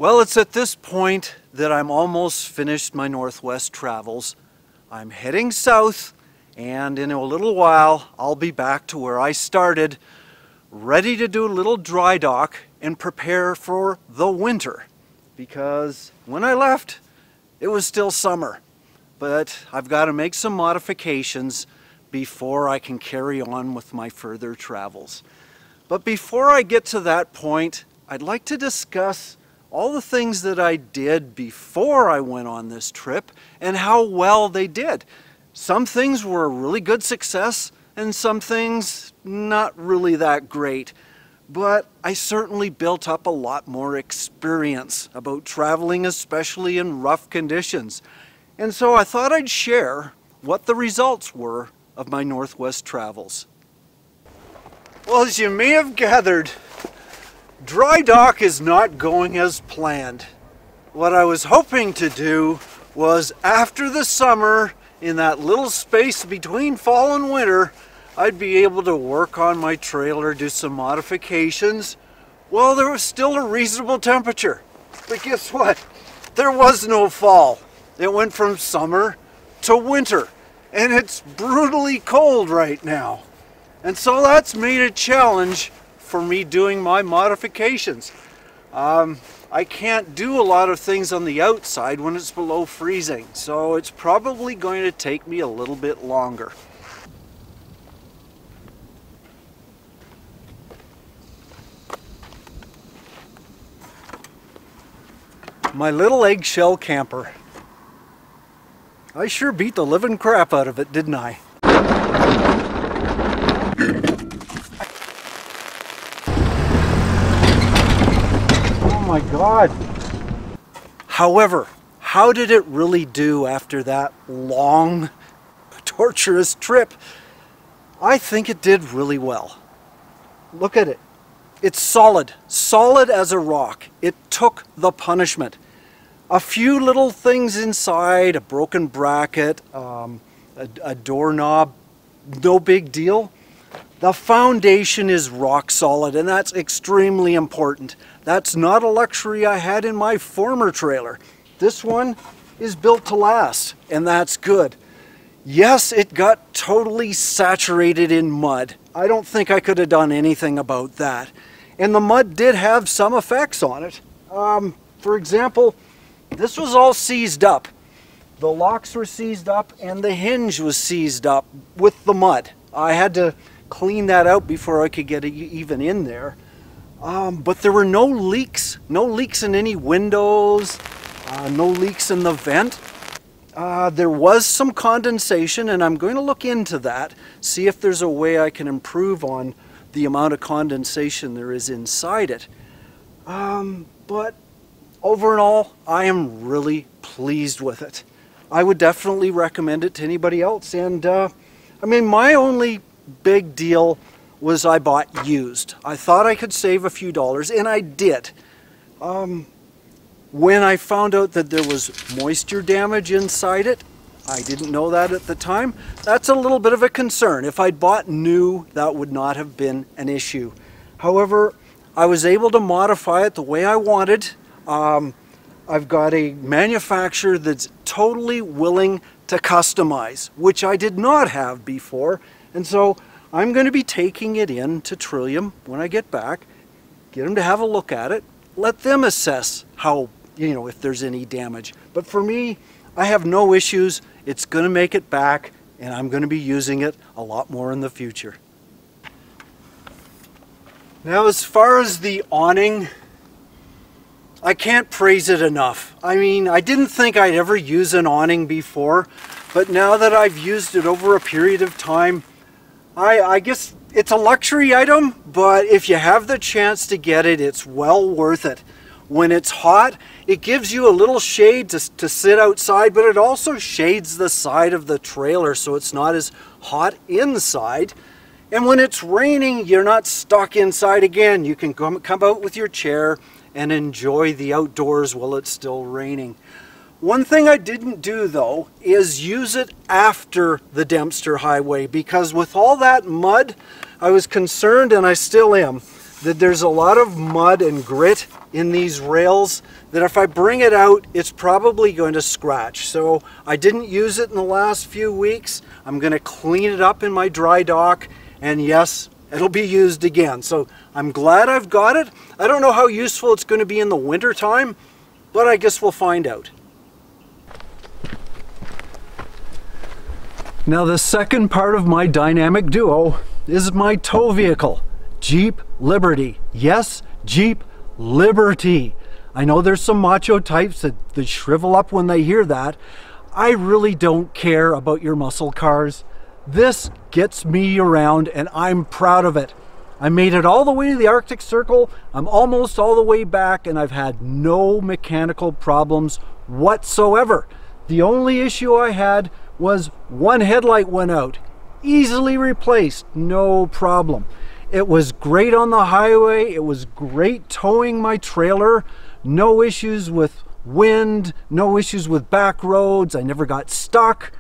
Well, it's at this point that I'm almost finished my Northwest travels. I'm heading south, and in a little while I'll be back to where I started, ready to do a little dry dock and prepare for the winter. Because when I left, it was still summer. But I've got to make some modifications before I can carry on with my further travels. But before I get to that point, I'd like to discuss all the things that I did before I went on this trip and how well they did. Some things were a really good success and some things not really that great. But I certainly built up a lot more experience about traveling, especially in rough conditions. And so I thought I'd share what the results were of my Northwest travels. Well, as you may have gathered, dry dock is not going as planned. What I was hoping to do was, after the summer, in that little space between fall and winter, I'd be able to work on my trailer, do some modifications. Well, there was still a reasonable temperature. But guess what? There was no fall. It went from summer to winter, and it's brutally cold right now. And so that's made a challenge for me doing my modifications. I can't do a lot of things on the outside when it's below freezing, so it's probably going to take me a little bit longer. My little eggshell camper. I sure beat the living crap out of it, didn't I? Oh my God. However, how did it really do after that long, torturous trip? I think it did really well. Look at it. It's solid, solid as a rock. It took the punishment. A few little things inside, a broken bracket, a doorknob, no big deal. The foundation is rock solid, and that's extremely important. That's not a luxury I had in my former trailer. This one is built to last, and that's good. Yes, it got totally saturated in mud. I don't think I could have done anything about that. And the mud did have some effects on it. For example, this was all seized up. The locks were seized up and the hinge was seized up with the mud. I had to clean that out before I could get it even in there. But there were no leaks in any windows, no leaks in the vent. There was some condensation, and I'm going to look into that, see if there's a way I can improve on the amount of condensation there is inside it. But overall, I am really pleased with it. I would definitely recommend it to anybody else. And I mean, my only big deal was I bought used. I thought I could save a few dollars, and I did. When I found out that there was moisture damage inside it, I didn't know that at the time. That's a little bit of a concern. If I'd bought new, that would not have been an issue. However, I was able to modify it the way I wanted. I've got a manufacturer that's totally willing to customize, which I did not have before. And so I'm going to be taking it in to Trillium when I get back, get them to have a look at it, let them assess how, if there's any damage. But for me, I have no issues. It's going to make it back, and I'm going to be using it a lot more in the future. Now, as far as the awning, I can't praise it enough. I mean, I didn't think I'd ever use an awning before, but now that I've used it over a period of time, I guess it's a luxury item, but if you have the chance to get it, it's well worth it. When it's hot, it gives you a little shade to sit outside, but it also shades the side of the trailer so it's not as hot inside. And when it's raining, you're not stuck inside again. You can come out with your chair and enjoy the outdoors while it's still raining. One thing I didn't do, though, is use it after the Dempster Highway, because with all that mud, I was concerned, and I still am, that there's a lot of mud and grit in these rails that if I bring it out, it's probably going to scratch. So I didn't use it in the last few weeks. I'm going to clean it up in my dry dock, and yes, it'll be used again. So I'm glad I've got it. I don't know how useful it's going to be in the winter time, but I guess we'll find out. Now the second part of my dynamic duo is my tow vehicle, Jeep Liberty. Yes, Jeep Liberty. I know there's some macho types that shrivel up when they hear that. I really don't care about your muscle cars. This gets me around and I'm proud of it. I made it all the way to the Arctic Circle. I'm almost all the way back and I've had no mechanical problems whatsoever. The only issue I had was one headlight went out. Easily replaced, no problem. It was great on the highway. It was great towing my trailer. No issues with wind, no issues with back roads. I never got stuck.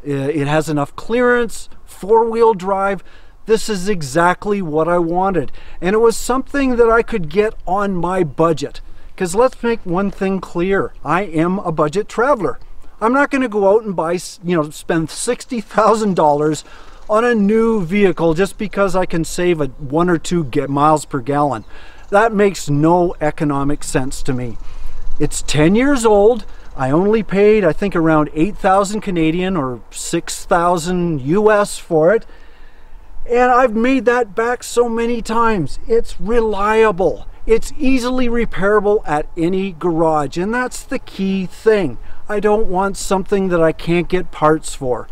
It has enough clearance, four-wheel drive. This is exactly what I wanted. And it was something that I could get on my budget. Because let's make one thing clear. I am a budget traveler. I'm not going to go out and buy, spend $60,000 on a new vehicle just because I can save 1 or 2 miles per gallon. That makes no economic sense to me. It's 10 years old. I only paid, I think, around 8,000 Canadian or 6,000 US for it. And I've made that back so many times. It's reliable. It's easily repairable at any garage. And that's the key thing. I don't want something that I can't get parts for.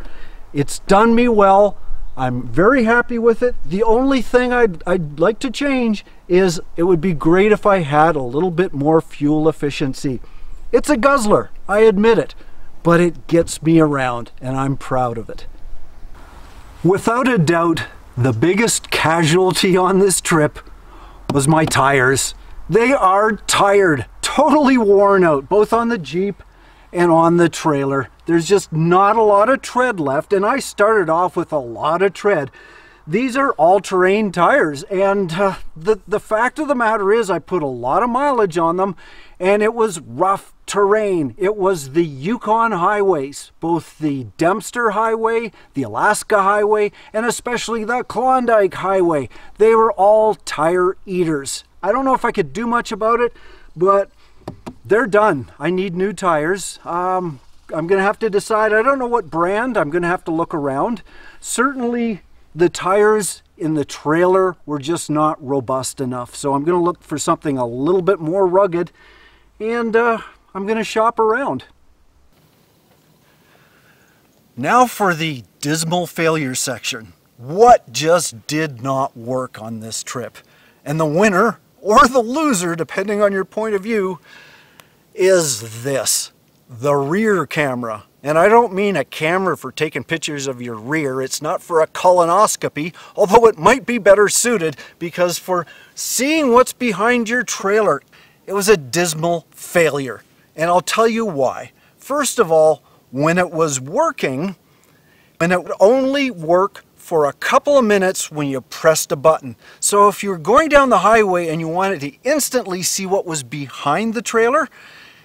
It's done me well. I'm very happy with it. The only thing I'd like to change is it would be great if I had a little bit more fuel efficiency. It's a guzzler, I admit it, but it gets me around and I'm proud of it. Without a doubt, the biggest casualty on this trip was my tires. They are tired, totally worn out, both on the Jeep and on the trailer. There's just not a lot of tread left, and I started off with a lot of tread. These are all-terrain tires, and the fact of the matter is I put a lot of mileage on them, and it was rough terrain. It was the Yukon highways, both the Dempster Highway, the Alaska Highway, and especially the Klondike Highway. They were all tire eaters. I don't know if I could do much about it, but they're done. I need new tires. I'm going to have to decide. I don't know what brand. I'm going to have to look around. Certainly the tires in the trailer were just not robust enough. So I'm going to look for something a little bit more rugged, and I'm going to shop around. Now for the dismal failure section. What just did not work on this trip? And the winner, or the loser, depending on your point of view, is this, the rear camera. And I don't mean a camera for taking pictures of your rear. It's not for a colonoscopy, although it might be better suited, because for seeing what's behind your trailer, it was a dismal failure. And I'll tell you why. First of all, when it was working, and it would only work for a couple of minutes when you pressed a button. So if you were going down the highway and you wanted to instantly see what was behind the trailer,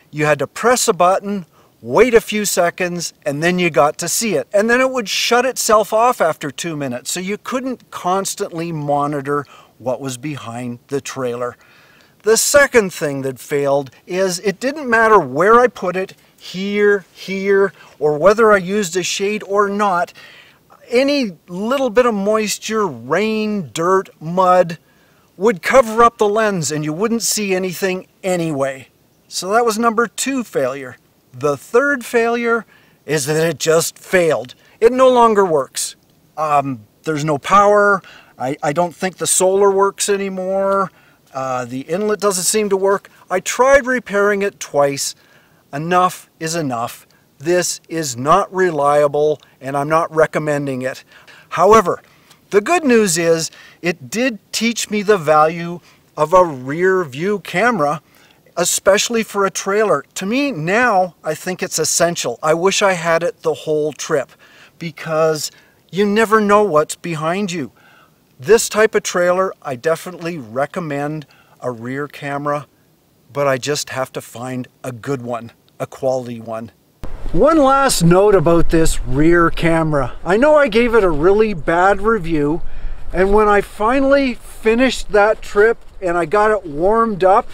you had to press a button, wait a few seconds, and then you got to see it. And then it would shut itself off after 2 minutes, so you couldn't constantly monitor what was behind the trailer. The second thing that failed is it didn't matter where I put it, here, or whether I used a shade or not. Any little bit of moisture, rain, dirt, mud would cover up the lens and you wouldn't see anything anyway. So that was number 2 failure. The third failure is that it just failed. It no longer works. There's no power. I don't think the solar works anymore. The inlet doesn't seem to work. I tried repairing it twice. Enough is enough. This is not reliable and I'm not recommending it. However, the good news is it did teach me the value of a rear view camera, especially for a trailer. To me now, I think it's essential. I wish I had it the whole trip because you never know what's behind you. This type of trailer, I definitely recommend a rear camera. but I just have to find a good one, a quality one. One last note about this rear camera. I know I gave it a really bad review, and when I finally finished that trip and I got it warmed up,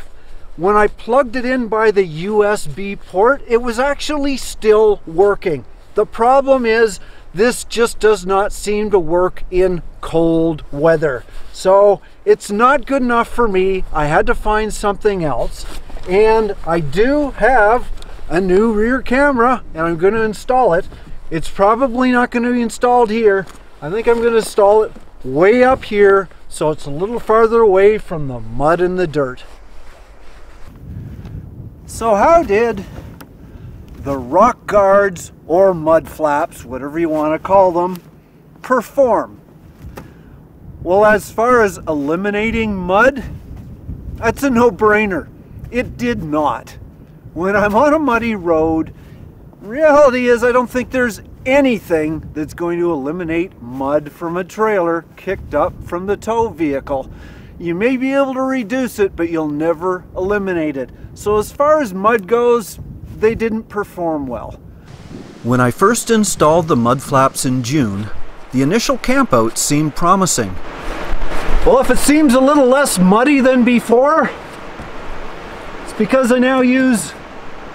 when I plugged it in by the USB port, it was actually still working. The problem is this just does not seem to work in cold weather. So it's not good enough for me. I had to find something else. And I do have a new rear camera and I'm going to install it. It's probably not going to be installed here. I think I'm going to install it way up here so it's a little farther away from the mud and the dirt. So how did the rock guards or mud flaps, whatever you want to call them, perform? Well, as far as eliminating mud, that's a no-brainer. It did not. When I'm on a muddy road, reality is I don't think there's anything that's going to eliminate mud from a trailer kicked up from the tow vehicle. You may be able to reduce it, but you'll never eliminate it. So as far as mud goes, they didn't perform well. When I first installed the mud flaps in June, the initial campout seemed promising. Well, if it seems a little less muddy than before, it's because I now use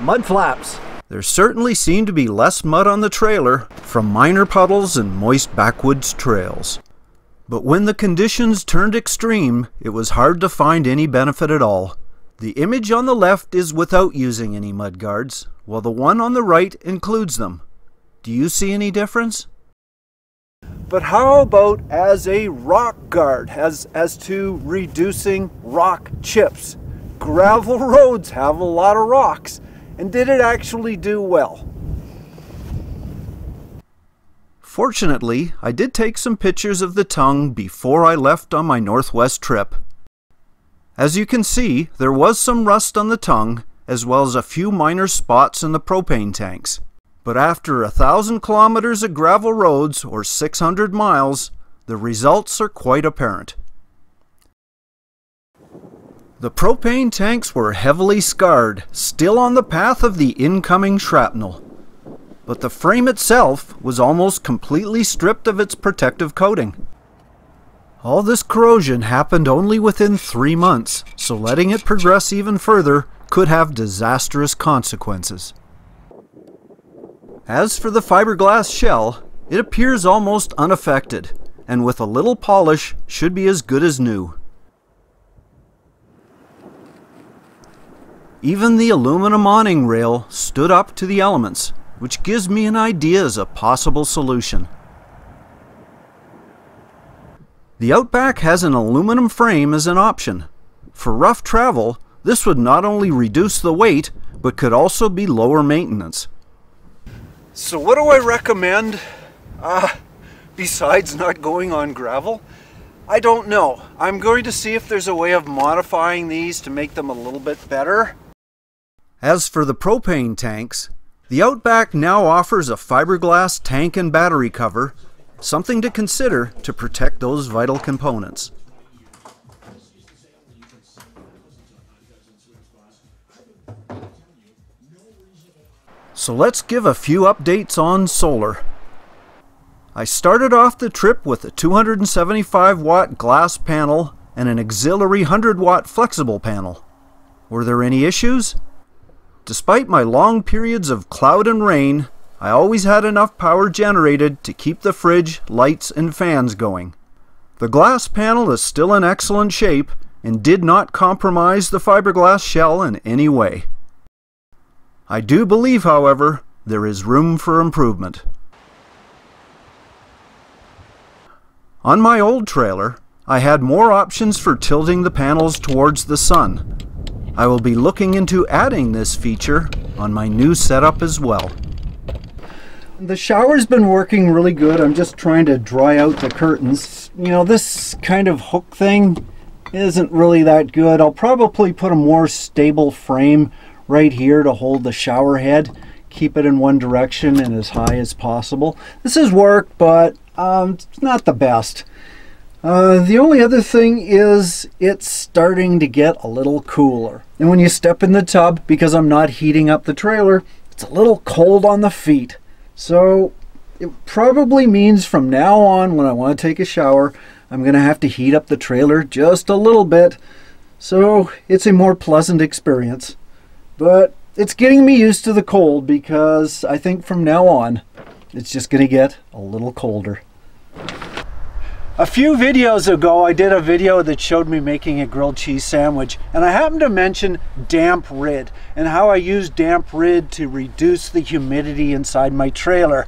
mud flaps. There certainly seemed to be less mud on the trailer from minor puddles and moist backwoods trails. But when the conditions turned extreme, it was hard to find any benefit at all. The image on the left is without using any mud guards, while the one on the right includes them. Do you see any difference? But how about as a rock guard, as to reducing rock chips? Gravel roads have a lot of rocks, and did it actually do well? Fortunately, I did take some pictures of the tongue before I left on my northwest trip. As you can see, there was some rust on the tongue, as well as a few minor spots in the propane tanks. But after 1,000 kilometers of gravel roads, or 600 miles, the results are quite apparent. The propane tanks were heavily scarred, still on the path of the incoming shrapnel. But the frame itself was almost completely stripped of its protective coating. All this corrosion happened only within 3 months, so letting it progress even further could have disastrous consequences. As for the fiberglass shell, it appears almost unaffected, and with a little polish should be as good as new. Even the aluminum awning rail stood up to the elements, which gives me an idea as a possible solution. The Outback has an aluminum frame as an option. For rough travel, this would not only reduce the weight, but could also be lower maintenance. So what do I recommend, besides not going on gravel? I don't know. I'm going to see if there's a way of modifying these to make them a little bit better. As for the propane tanks, the Outback now offers a fiberglass tank and battery cover, something to consider to protect those vital components. So let's give a few updates on solar. I started off the trip with a 275 watt glass panel and an auxiliary 100 watt flexible panel. Were there any issues? Despite my long periods of cloud and rain, I always had enough power generated to keep the fridge, lights, and fans going. The glass panel is still in excellent shape and did not compromise the fiberglass shell in any way. I do believe, however, there is room for improvement. On my old trailer, I had more options for tilting the panels towards the sun. I will be looking into adding this feature on my new setup as well. The shower's been working really good. I'm just trying to dry out the curtains. You know, this kind of hook thing isn't really that good. I'll probably put a more stable frame right here to hold the shower head. Keep it in one direction and as high as possible. This has worked, but it's not the best. The only other thing is it's starting to get a little cooler. And when you step in the tub, because I'm not heating up the trailer, it's a little cold on the feet. So it probably means from now on when I want to take a shower, I'm going to have to heat up the trailer just a little bit. So it's a more pleasant experience. But it's getting me used to the cold because I think from now on, it's just going to get a little colder. A few videos ago, I did a video that showed me making a grilled cheese sandwich, and I happened to mention damp rid and how I use damp rid to reduce the humidity inside my trailer.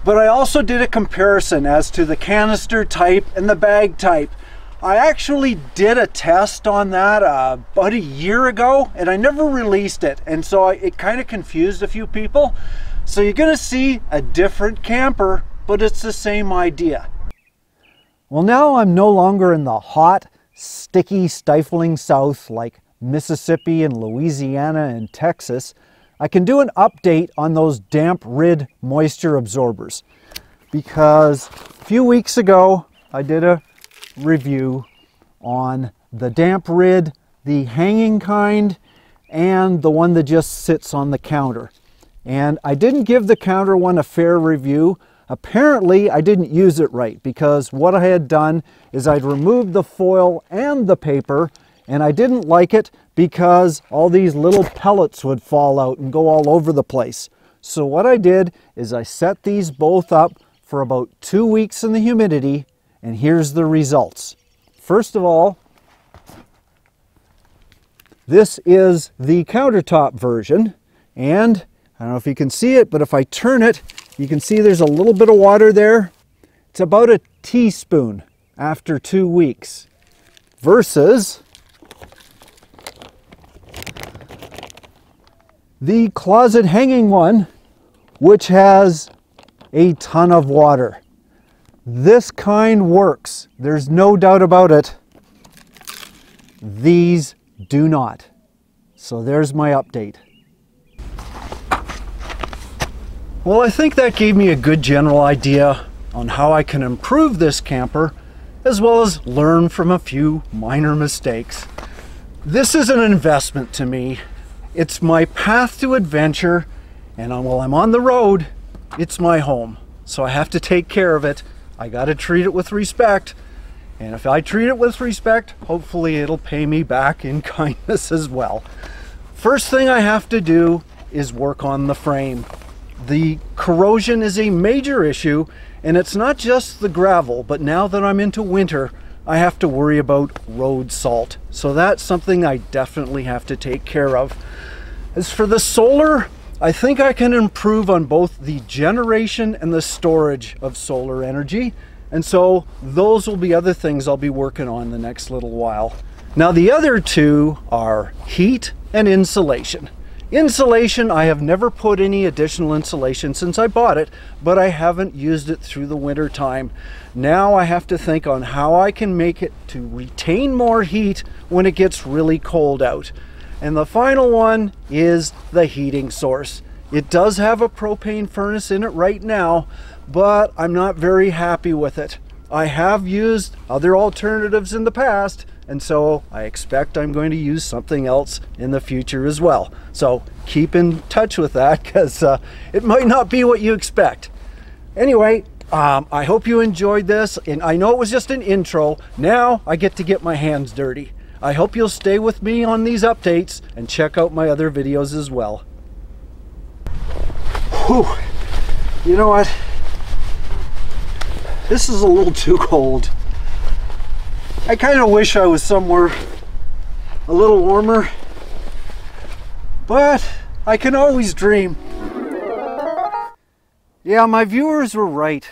But I also did a comparison as to the canister type and the bag type. I actually did a test on that about a year ago, and I never released it, and so it kind of confused a few people. So you're going to see a different camper, but it's the same idea. Well, now I'm no longer in the hot, sticky, stifling South like Mississippi and Louisiana and Texas. I can do an update on those damp rid moisture absorbers because a few weeks ago I did a review on the damp rid, the hanging kind, and the one that just sits on the counter. And I didn't give the counter one a fair review. Apparently I didn't use it right because what I had done is I'd removed the foil and the paper, and I didn't like it because all these little pellets would fall out and go all over the place. So what I did is I set these both up for about 2 weeks in the humidity, and here's the results. First of all, this is the countertop version, and I don't know if you can see it, but if I turn it, you can see there's a little bit of water there. It's about a teaspoon after 2 weeks versus the closet hanging one, which has a ton of water. This kind works. There's no doubt about it. These do not. So there's my update. Well, I think that gave me a good general idea on how I can improve this camper, as well as learn from a few minor mistakes. This is an investment to me. It's my path to adventure, and while I'm on the road, it's my home. So I have to take care of it. I got to treat it with respect. And if I treat it with respect, hopefully it'll pay me back in kindness as well. First thing I have to do is work on the frame. The corrosion is a major issue, and it's not just the gravel, but now that I'm into winter, I have to worry about road salt. So that's something I definitely have to take care of. As for the solar, I think I can improve on both the generation and the storage of solar energy. And so those will be other things I'll be working on the next little while. Now the other two are heat and insulation. Insulation, I have never put any additional insulation since I bought it, but I haven't used it through the winter time. Now I have to think on how I can make it to retain more heat when it gets really cold out. And the final one is the heating source. It does have a propane furnace in it right now, but I'm not very happy with it. I have used other alternatives in the past, and so I expect I'm going to use something else in the future as well. So keep in touch with that because it might not be what you expect. Anyway, I hope you enjoyed this, and I know it was just an intro. Now I get to get my hands dirty. I hope you'll stay with me on these updates and check out my other videos as well. Whew. You know what? This is a little too cold. I kind of wish I was somewhere a little warmer, but I can always dream. Yeah, my viewers were right.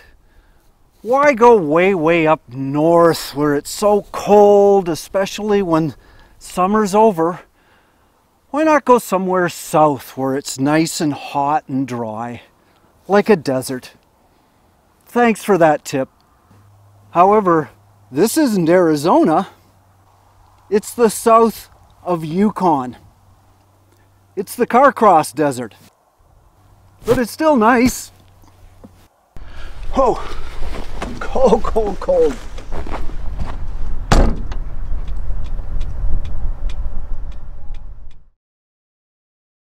Why go way up north where it's so cold, especially when summer's over? Why not go somewhere south where it's nice and hot and dry, like a desert? Thanks for that tip. However, this isn't Arizona. It's the south of Yukon. It's the Carcross Desert. But it's still nice. Oh, cold.